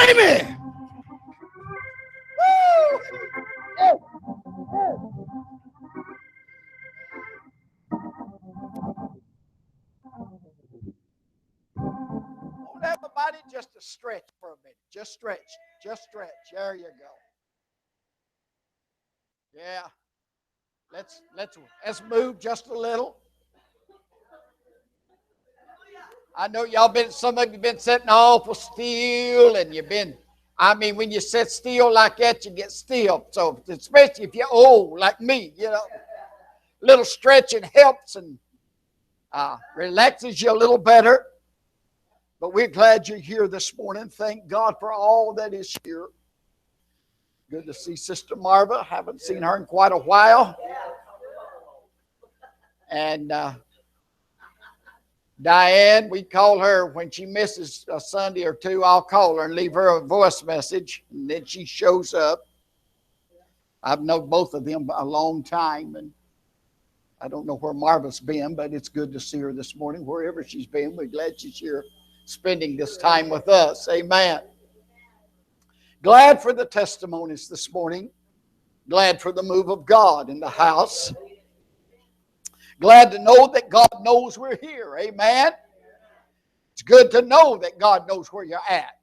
Ramey. Want everybody just to stretch for a minute. Just stretch. Just stretch. There you go. Yeah. Let's move just a little. I know some of you been sitting awful still, and when you sit still like that, you get still. So especially if you're old like me, a little stretching helps and relaxes you a little better. But we're glad you're here this morning. Thank God for all that is here. Good to see Sister Marva. Haven't seen her in quite a while. And Diane, we call her when she misses a Sunday or two. I'll call her and leave her a voice message, and then she shows up. I've known both of them a long time, and I don't know where Marva's been, but it's good to see her this morning. Wherever she's been, we're glad she's here spending this time with us. Amen. Glad for the testimonies this morning. Glad for the move of God in the house. Glad to know that God knows we're here. Amen. It's good to know that God knows where you're at.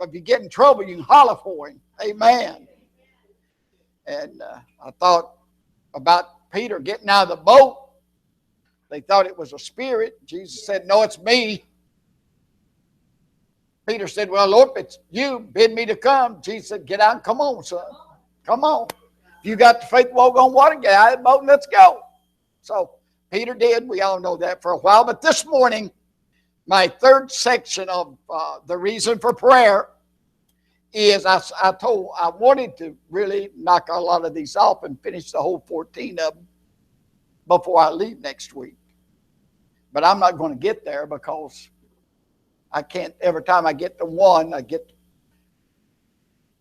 If you get in trouble, you can holler for Him. Amen. And I thought about Peter getting out of the boat. They thought it was a spirit. Jesus said, no, it's me. Peter said, well, Lord, if it's you, bid me to come. Jesus said, get out and come on, son. Come on. If you got the faith to walk on water, get out of the boat and let's go. So Peter did. We all know that for a while. But this morning, my third section of the reason for prayer is I wanted to really knock a lot of these off and finish the whole 14 of them before I leave next week. But I'm not going to get there because I can't. Every time I get to one, I get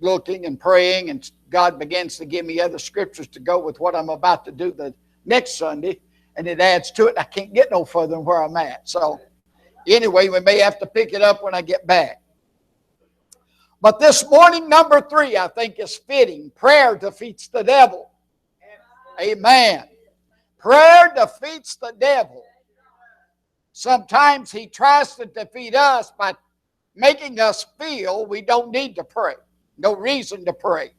looking and praying, and God begins to give me other scriptures to go with what I'm about to do the next Sunday, and it adds to it. I can't get no further than where I'm at. So anyway, we may have to pick it up when I get back. But this morning, number 3, I think is fitting. Prayer defeats the devil. Amen. Prayer defeats the devil. Sometimes he tries to defeat us by making us feel we don't need to pray. No reason to pray.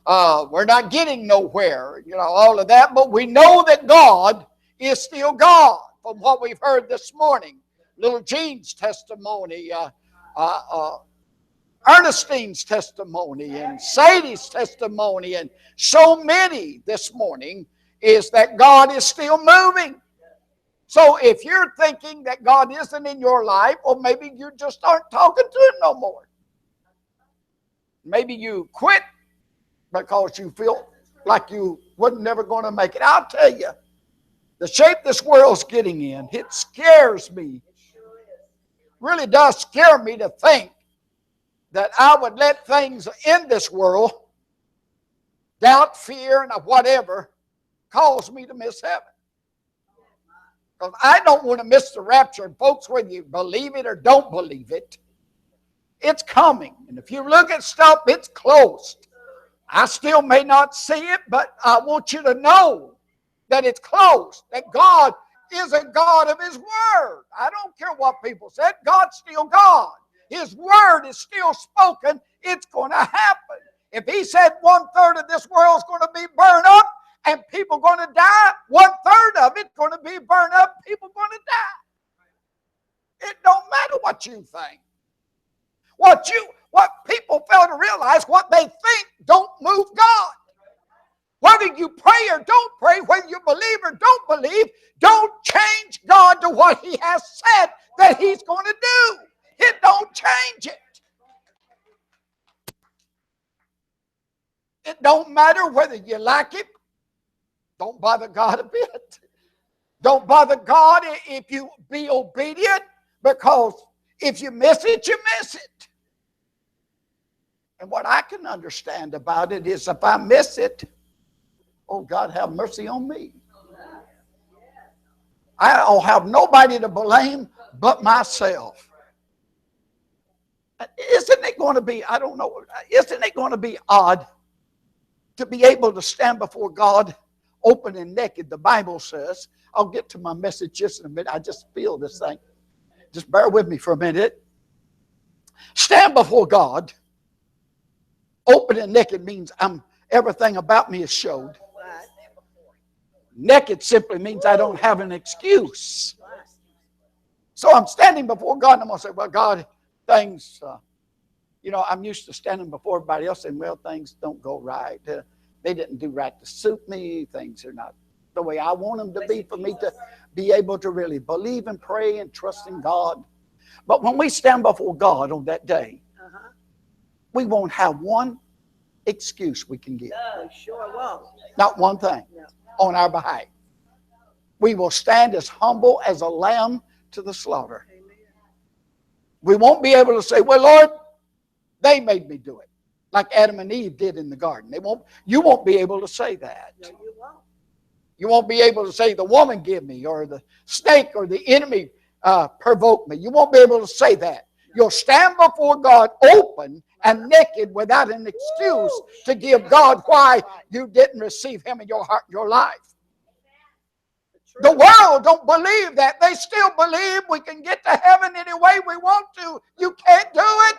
We're not getting nowhere, all of that. But we know that God is still God from what we've heard this morning. Little Jean's testimony, Ernestine's testimony, and Sadie's testimony, and so many this morning is that God is still moving. So if you're thinking that God isn't in your life, or maybe you just aren't talking to Him no more. Maybe you quit because you feel like you wasn't never going to make it. I'll tell you, the shape this world's getting in, it scares me. Really does scare me to think that I would let things in this world, doubt, fear, and whatever, cause me to miss heaven. Because I don't want to miss the rapture. And folks, whether you believe it or don't believe it, it's coming. And if you look at stuff, it's close. I still may not see it, but I want you to know that it's close. That God is a God of His Word. I don't care what people said. God's still God. His Word is still spoken. It's going to happen. If He said 1/3 of this world is going to be burned up, and people going to die, 1/3 of it going to be burned up, people going to die. It don't matter what you think. What people fail to realize, what they think don't move God. Whether you pray or don't pray, whether you believe or don't believe, don't change God to what He has said that He's going to do. It don't change it. It don't matter whether you like it. Don't bother God a bit. Don't bother God if you be obedient, because if you miss it, you miss it. And what I can understand about it is if I miss it, oh, God, have mercy on me. I don't have nobody to blame but myself. Isn't it going to be, I don't know, isn't it going to be odd to be able to stand before God open and naked? The Bible says, I'll get to my message just in a minute. I just feel this thing. Just bear with me for a minute. Stand before God open and naked means everything about me is showed. Naked simply means I don't have an excuse. So I'm standing before God and I'm going to say, well, God, things, I'm used to standing before everybody else and, well, things don't go right. They didn't do right to suit me. Things are not the way I want them to be for me to be able to really believe and pray and trust in God. But when we stand before God on that day, we won't have one excuse we can give. We sure won't. Not one thing on our behalf. We will stand as humble as a lamb to the slaughter. Amen. We won't be able to say, well, Lord, they made me do it. Like Adam and Eve did in the garden. You won't be able to say that. No, you won't. You won't be able to say the woman give me or the snake or the enemy provoked me. You won't be able to say that. You'll stand before God open and naked without an excuse to give God why you didn't receive Him in your heart, your life. The world don't believe that. They still believe we can get to heaven any way we want to. You can't do it.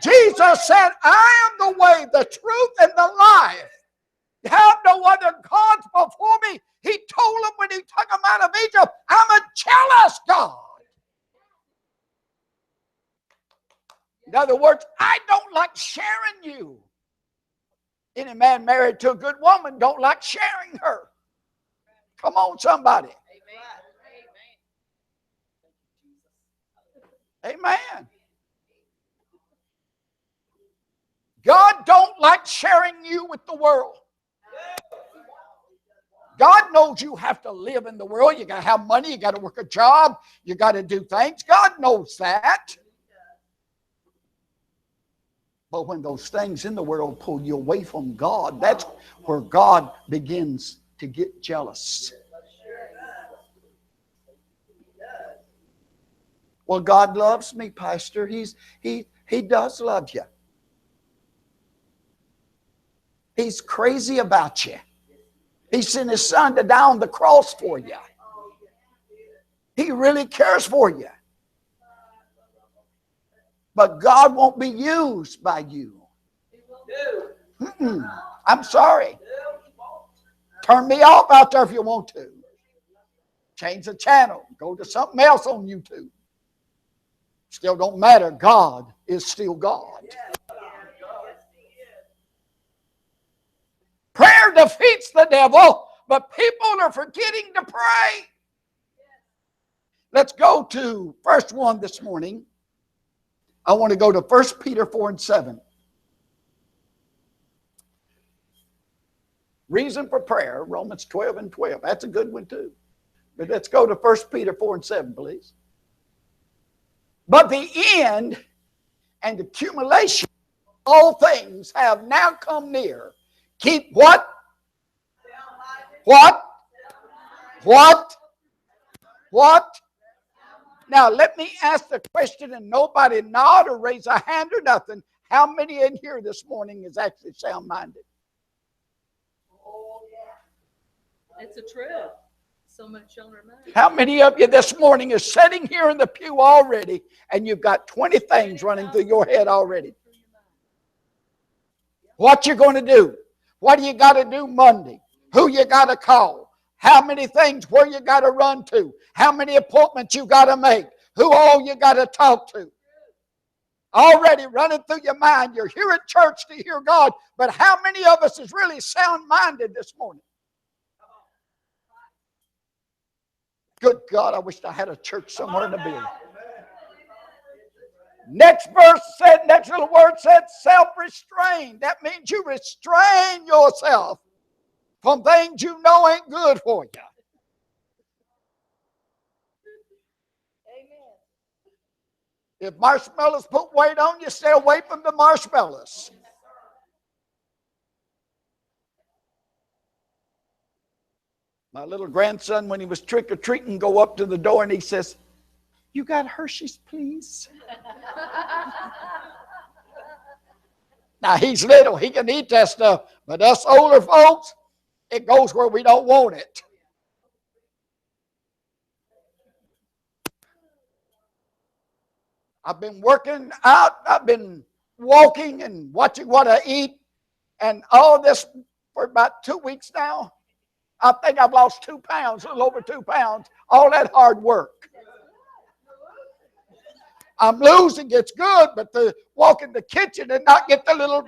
Jesus said, I am the way, the truth, and the life. You have no other gods before me. He told them when he took them out of Egypt, I'm a jealous God. In other words, I don't like sharing you. Any man married to a good woman don't like sharing her. Come on, somebody. Amen. God don't like sharing you with the world. God knows you have to live in the world. You got to have money. You got to work a job. You got to do things. God knows that. But when those things in the world pull you away from God, that's where God begins to get jealous. Well, God loves me, Pastor. He does love you. He's crazy about you. He sent His Son to die on the cross for you. He really cares for you. But God won't be used by you. I'm sorry. Turn me off out there if you want to. Change the channel. Go to something else on YouTube. Still don't matter. God is still God. Prayer defeats the devil, but people are forgetting to pray. Let's go to first one this morning. I want to go to 1 Peter 4 and 7. Reason for prayer, Romans 12 and 12. That's a good one too. But let's go to 1 Peter 4 and 7, please. But the end and accumulation of all things have now come near. Keep what? What? What? What? Now, let me ask the question, and nobody nod or raise a hand or nothing. How many in here this morning is actually sound-minded? Oh, yeah. It's a truth. So much on our mind. How many of you this morning is sitting here in the pew already, and you've got 20 things running through your head already? What you going to do? What do you got to do Monday? Who you got to call? How many things where you got to run to? How many appointments you got to make? Who all you got to talk to? Already running through your mind. You're here at church to hear God, but how many of us is really sound-minded this morning? Good God, I wish I had a church somewhere in the building. Next little word said self-restraint. That means you restrain yourself from things you know ain't good for you. Amen. If marshmallows put weight on you, stay away from the marshmallows. My little grandson, when he was trick-or-treating, go up to the door and he says, You got Hershey's, please? Now, he's little. He can eat that stuff. But us older folks, it goes where we don't want it. I've been working out. I've been walking and watching what I eat. And all this for about 2 weeks now. I think I've lost 2 pounds, a little over 2 pounds. All that hard work. I'm losing. It's good, but to walk in the kitchen and not get the little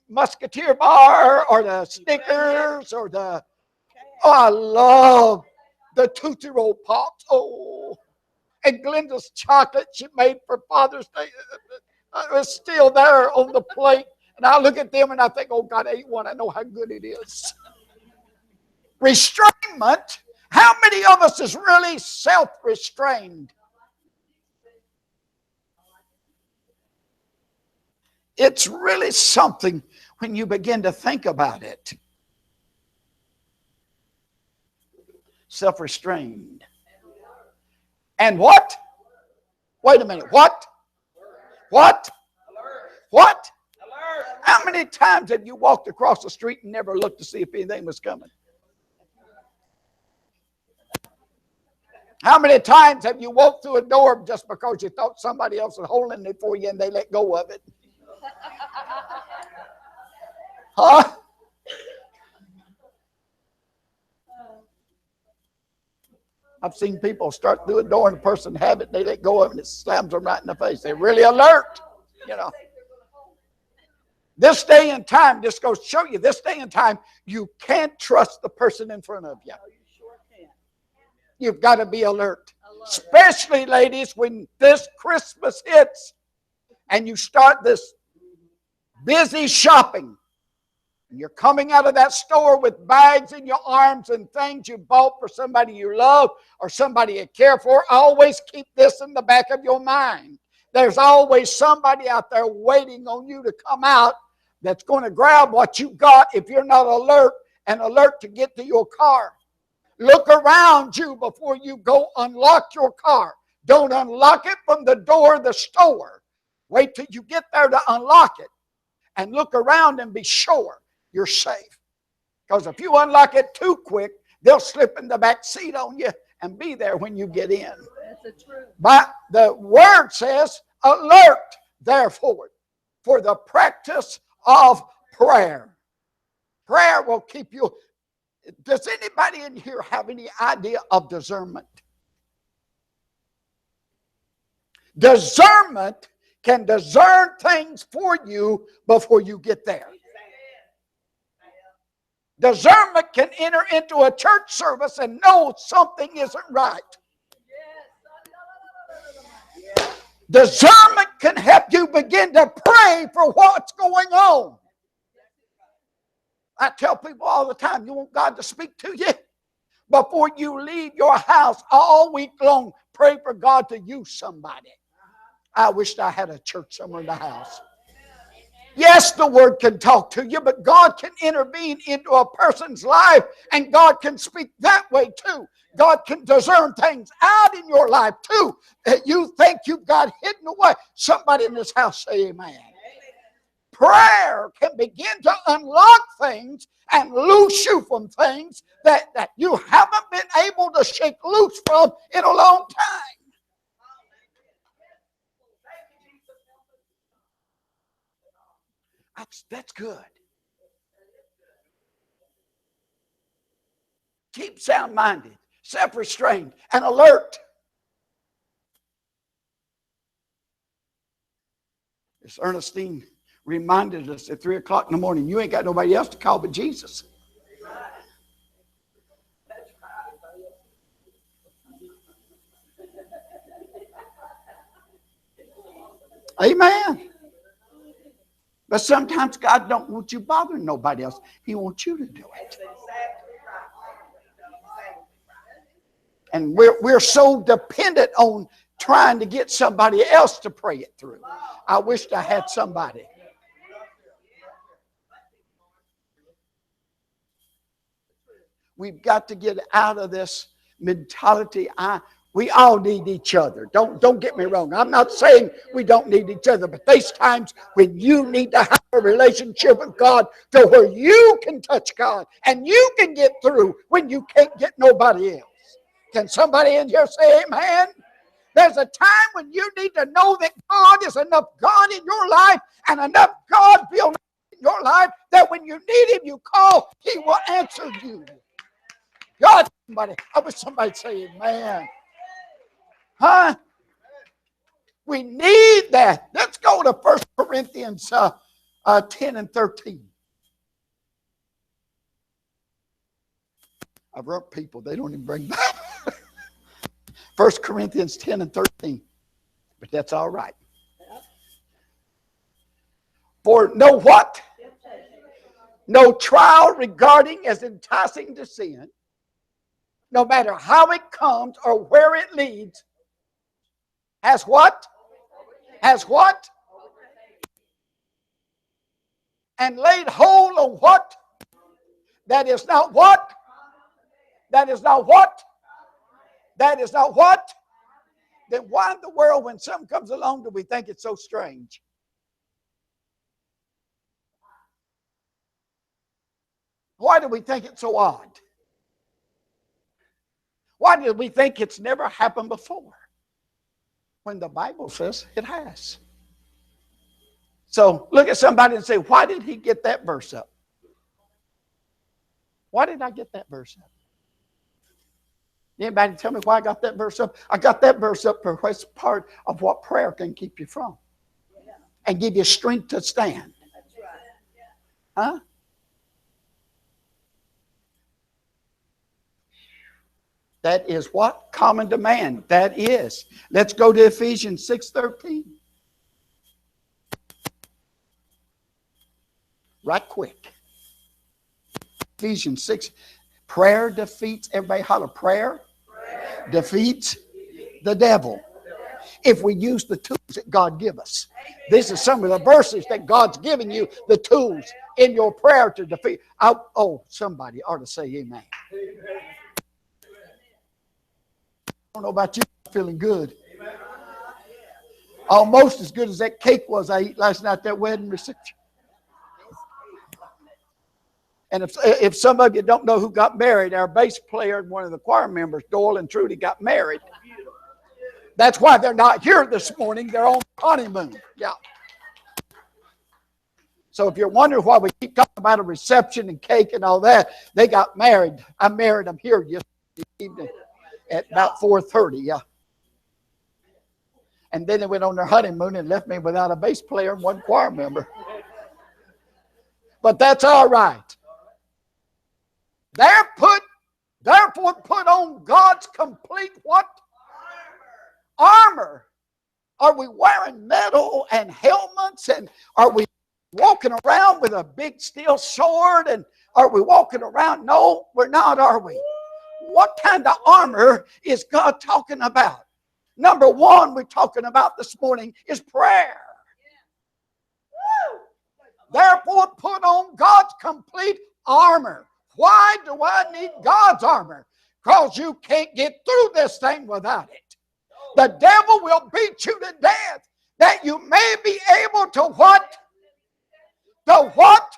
Musketeer bar or the Snickers or the... Oh, I love the Tootsie Roll Pops. Oh, and Glenda's chocolate she made for Father's Day. It was still there on the plate. And I look at them and I think, oh, God, I ate one. I know how good it is. Restrainment. How many of us is really self-restrained? It's really something when you begin to think about it. Self-restrained. And what? Wait a minute. What? What? What? How many times have you walked across the street and never looked to see if anything was coming? How many times have you walked through a door just because you thought somebody else was holding it for you and they let go of it? Huh? I've seen people start through a door and the person have it, they let go of it and it slams them right in the face. They're really alert, you know. This day and time, this goes to show you, this day and time, you can't trust the person in front of you. You've got to be alert. Especially, ladies, when this Christmas hits and you start this busy shopping. And you're coming out of that store with bags in your arms and things you bought for somebody you love or somebody you care for. Always keep this in the back of your mind. There's always somebody out there waiting on you to come out that's going to grab what you got if you're not alert and alert to get to your car. Look around you before you go unlock your car. Don't unlock it from the door of the store. Wait till you get there to unlock it. And look around and be sure you're safe. Because if you unlock it too quick, they'll slip in the back seat on you and be there when you get in. That's the truth. But the word says, alert, therefore, for the practice of prayer. Prayer will keep you. Does anybody in here have any idea of discernment? Discernment can discern things for you before you get there. Discernment can enter into a church service and know something isn't right. Discernment can help you begin to pray for what's going on. I tell people all the time, you want God to speak to you? Before you leave your house all week long, pray for God to use somebody. I wished I had a church somewhere in the house. Yes, the word can talk to you, but God can intervene into a person's life, and God can speak that way too. God can discern things out in your life too that you think you've got hidden away. Somebody in this house say amen. Prayer can begin to unlock things and loose you from things that you haven't been able to shake loose from in a long time. That's good. Keep sound-minded, self-restrained, and alert. As Ernestine reminded us at 3 o'clock in the morning, you ain't got nobody else to call but Jesus. Amen. But sometimes God don't want you bothering nobody else. He wants you to do it. And we're so dependent on trying to get somebody else to pray it through. I wished I had somebody. We've got to get out of this mentality. We all need each other. Don't get me wrong. I'm not saying we don't need each other, but there's times when you need to have a relationship with God to where you can touch God and you can get through when you can't get nobody else. Can somebody in here say amen? There's a time when you need to know that God is enough God in your life and enough God built in your life that when you need Him, you call, He will answer you. God, somebody, I wish somebody say amen. Huh? We need that. Let's go to 1 Corinthians 10 and 13. I've wrote people, they don't even bring back. 1 Corinthians 10 and 13. But that's all right. For no what? No trial regarding as enticing to sin, no matter how it comes or where it leads, has what? Has what? And laid hold on what? That is not what? That is not what? That is not what? Then why in the world, when something comes along, do we think it's so strange? Why do we think it's so odd? Why do we think it's never happened before? When the Bible says it has. So look at somebody and say, why did he get that verse up? Why did I get that verse up? Anybody tell me why I got that verse up? I got that verse up for it's part of what prayer can keep you from. And give you strength to stand. Huh? That is what? Common demand. That is. Let's go to Ephesians 6:13. Right quick. Ephesians 6. Prayer defeats, everybody holler, prayer defeats the devil. If we use the tools that God give us. This is some of the verses that God's giving you, the tools in your prayer to defeat. Somebody ought to say amen. I don't know about you, I'm feeling good. Almost as good as that cake was I ate last night at that wedding reception. And if some of you don't know who got married, our bass player and one of the choir members, Doyle and Trudy, got married. That's why they're not here this morning. They're on honeymoon. Yeah. So if you're wondering why we keep talking about a reception and cake and all that, they got married. I married them here yesterday evening at about 4:30. Yeah. And then they went on their honeymoon and left me without a bass player and one choir member. But that's all right. Therefore put on God's complete what? Armor. Are we wearing metal and helmets? And are we walking around with a big steel sword? And are we walking around? No, we're not, are we? What kind of armor is God talking about? Number one we're talking about this morning is prayer. Therefore put on God's complete armor. Why do I need God's armor? Because you can't get through this thing without it. The devil will beat you to death that you may be able to what? To what?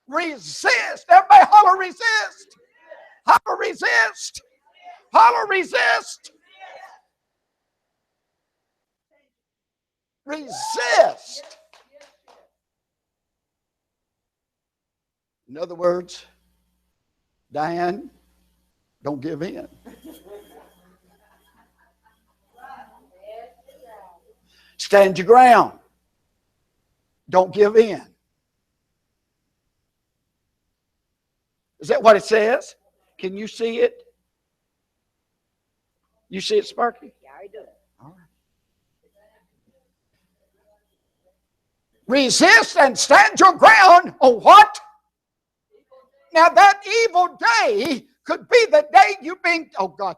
Resist. Everybody holler resist. Holler resist. Holler resist. Resist. In other words, Diane, don't give in. Stand your ground. Don't give in. Is that what it says? Can you see it? You see it, Sparky? Yeah, I do. All right. Resist and stand your ground on what? Now that evil day could be the day you're being, the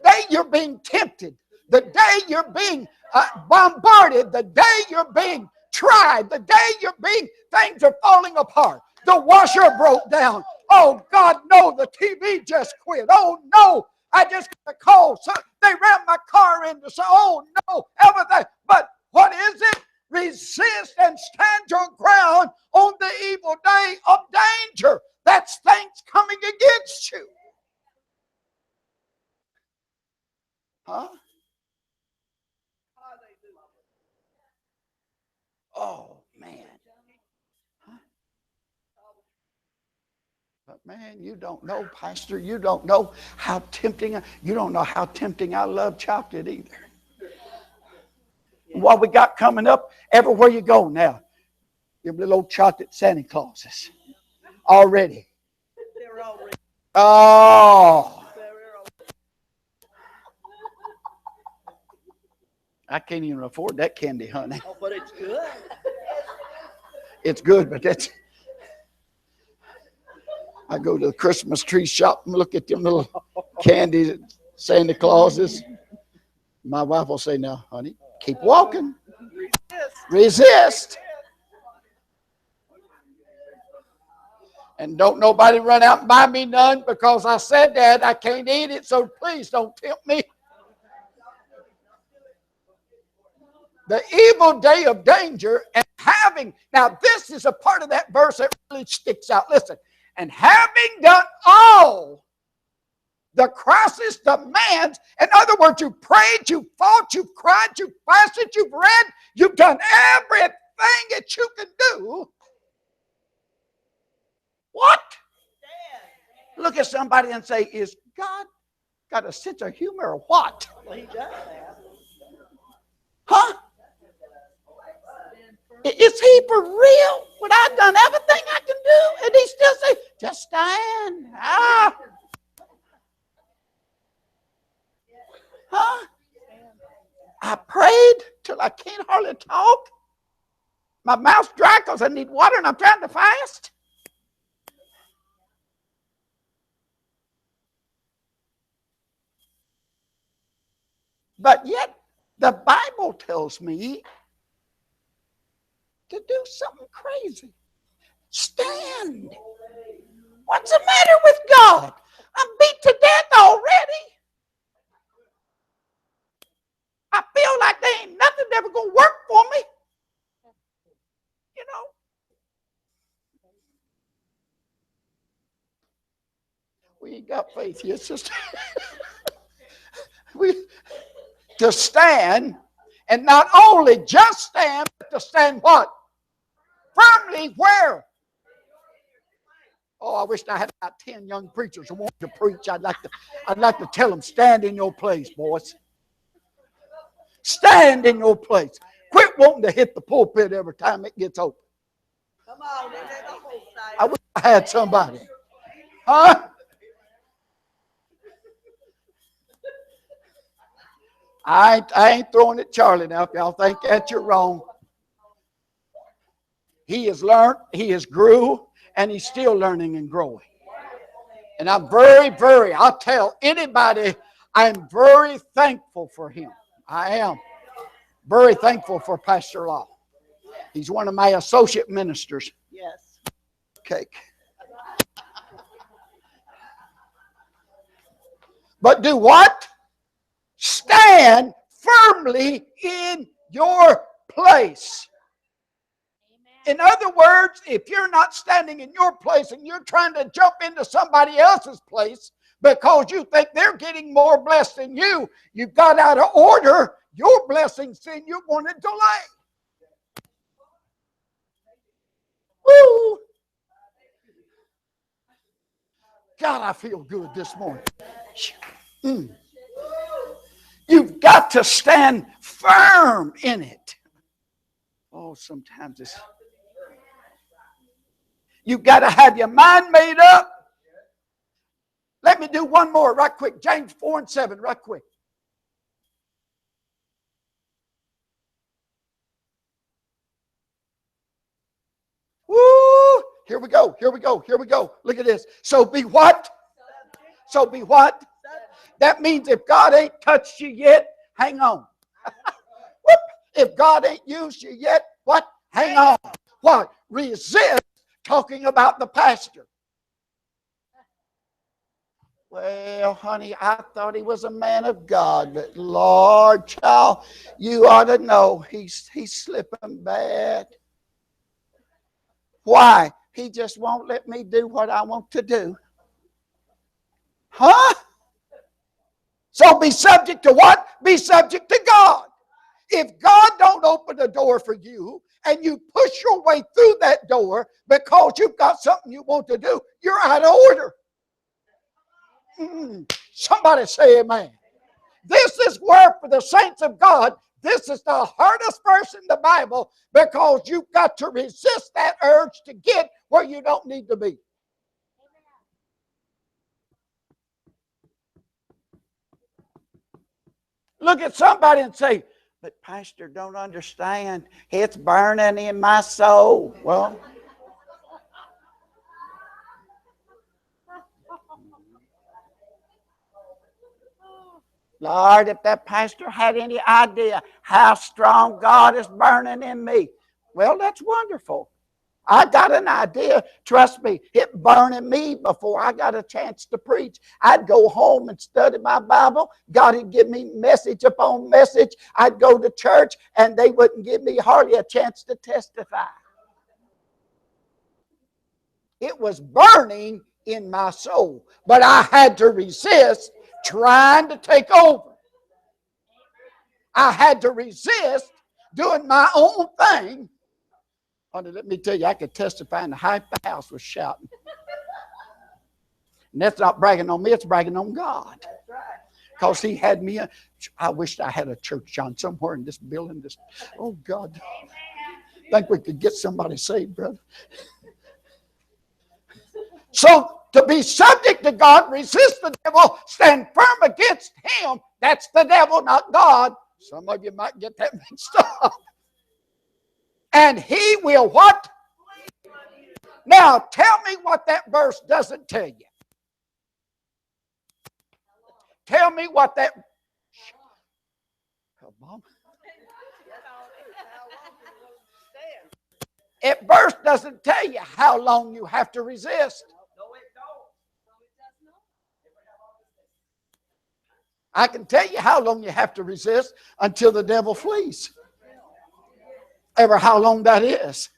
day you're being tempted, the day you're being bombarded, the day you're being tried, the day things are falling apart. The washer broke down. Oh God, no, the TV just quit. Oh no, I just got a call. So they ran my car into, so, oh no, everything. But what is it? Resist and stand your ground on the evil day of danger. That's things coming against you. Huh? Oh, man. Huh? But man, you don't know, Pastor. You don't know how tempting. You don't know how tempting I love chocolate either. What we got coming up, everywhere you go now, your little old chocolate Santa Clauses. Already. Oh. I can't even afford that candy, honey. Oh, but it's good. It's good, but that's... I go to the Christmas tree shop and look at them little candy Santa Clauses. My wife will say, now, honey, keep walking. Resist. And don't nobody run out and buy me none because I said that I can't eat it, so please don't tempt me. The evil day of danger and having, now this is a part of that verse that really sticks out. Listen, and having done all the crisis demands, in other words, you prayed, you fought, you cried, you fasted, you've read, you've done everything that you can do. What? Look at somebody and say, is God got a sense of humor or what? Well, he does that. Huh? Is he for real? When I've done everything I can do, and he still say, just stand. Ah. Huh? I prayed till I can't hardly talk. My mouth's dry because I need water and I'm trying to fast. But yet, the Bible tells me to do something crazy. Stand. What's the matter with God? I'm beat to death already. I feel like there ain't nothing ever going to work for me. You know. We ain't got faith yet, sister. To stand, and not only just stand, but to stand what? Firmly where? Oh, I wish I had about 10 young preachers who want to preach. I'd like to tell them, stand in your place, boys. Stand in your place. Quit wanting to hit the pulpit every time it gets open. Come on, isn't that the whole side? I wish I had somebody. Huh? I ain't throwing at Charlie now. If y'all think that, you're wrong. He has learned, he has grew, and he's still learning and growing. And I'm I'll tell anybody, I'm very thankful for him. I am very thankful for Pastor Law. He's one of my associate ministers. Yes. Cake. But do what? Stand firmly in your place. In other words, if you're not standing in your place and you're trying to jump into somebody else's place because you think they're getting more blessed than you, you've got out of order your blessings, then you're going to delay. Woo! God, I feel good this morning. You've got to stand firm in it. Oh, sometimes it's... You've got to have your mind made up. Let me do one more right quick. James 4:7 right quick. Woo! Here we go. Look at this. So be what? That means if God ain't touched you yet, hang on. If God ain't used you yet, what? Hang on. What? Resist talking about the pastor. Well, honey, I thought he was a man of God, but Lord, child, you ought to know he's slipping bad. Why? He just won't let me do what I want to do. Huh? So be subject to what? Be subject to God. If God don't open the door for you and you push your way through that door because you've got something you want to do, you're out of order. Somebody say amen. This is where, for the saints of God, this is the hardest verse in the Bible because you've got to resist that urge to get where you don't need to be. Look at somebody and say, but Pastor, don't understand. It's burning in my soul. Well, Lord, if that pastor had any idea how strong God is burning in me. Well, that's wonderful. I got an idea. Trust me, it burned me before I got a chance to preach. I'd go home and study my Bible. God would give me message upon message. I'd go to church and they wouldn't give me hardly a chance to testify. It was burning in my soul, but I had to resist trying to take over. I had to resist doing my own thing. Honey, let me tell you, I could testify in half the house was shouting. And that's not bragging on me, it's bragging on God. Because he had me. I wished I had a church, John, somewhere in this building. Oh, God. Think we could get somebody saved, brother. So, to be subject to God, resist the devil, stand firm against him. That's the devil, not God. Some of you might get that mixed up. And he will what? Now, tell me what that verse doesn't tell you. Tell me what that... Come on. It verse doesn't tell you how long you have to resist. I can tell you how long you have to resist until the devil flees. Ever how long that is.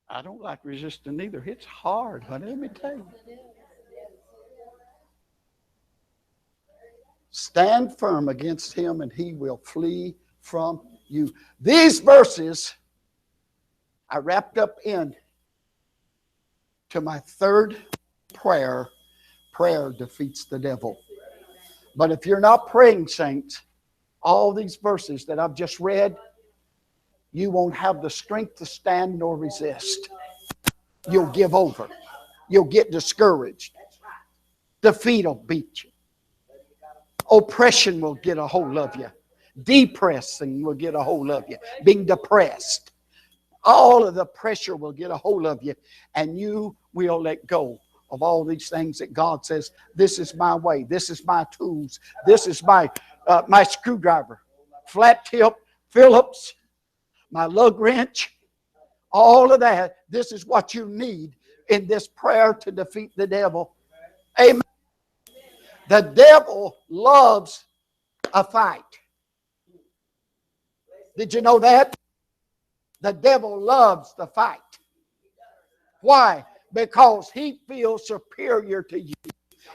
I don't like resisting either. It's hard, honey. Let me tell you. Stand firm against him and he will flee from you. These verses I wrapped up in to my third prayer. Prayer defeats the devil. But if you're not praying, saints, all these verses that I've just read, you won't have the strength to stand nor resist. You'll give over. You'll get discouraged. Defeat will beat you. Oppression will get a hold of you. Depressing will get a hold of you. Being depressed. All of the pressure will get a hold of you. And you will let go of all these things that God says, this is my way. This is my tools. This is my screwdriver. Flat tip, Phillips, my lug wrench. All of that. This is what you need in this prayer to defeat the devil. Amen. The devil loves a fight. Did you know that? The devil loves the fight. Why? Because he feels superior to you.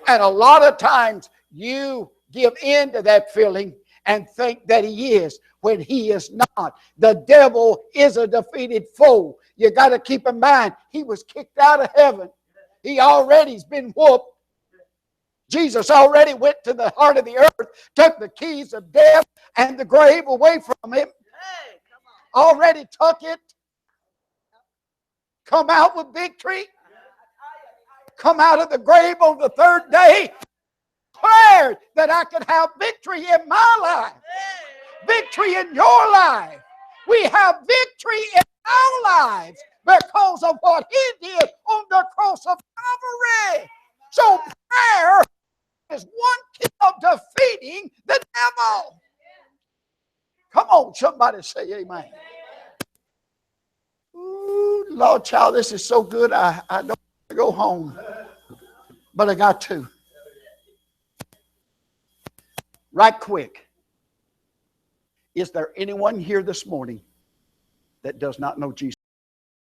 And a lot of times you give in to that feeling and think that he is when he is not. The devil is a defeated foe. You got to keep in mind, he was kicked out of heaven. He already's been whooped. Jesus already went to the heart of the earth, took the keys of death and the grave away from him. Already took it. Come out with victory. Come out of the grave on the third day. Declared that I could have victory in my life. Victory in your life. We have victory in our lives because of what he did on the cross of Calvary. So prayer is one key of defeating the devil. Come on, somebody say amen. Ooh. Ooh, Lord, child, this is so good. I don't want to go home. But I got to. Right quick. Is there anyone here this morning that does not know Jesus?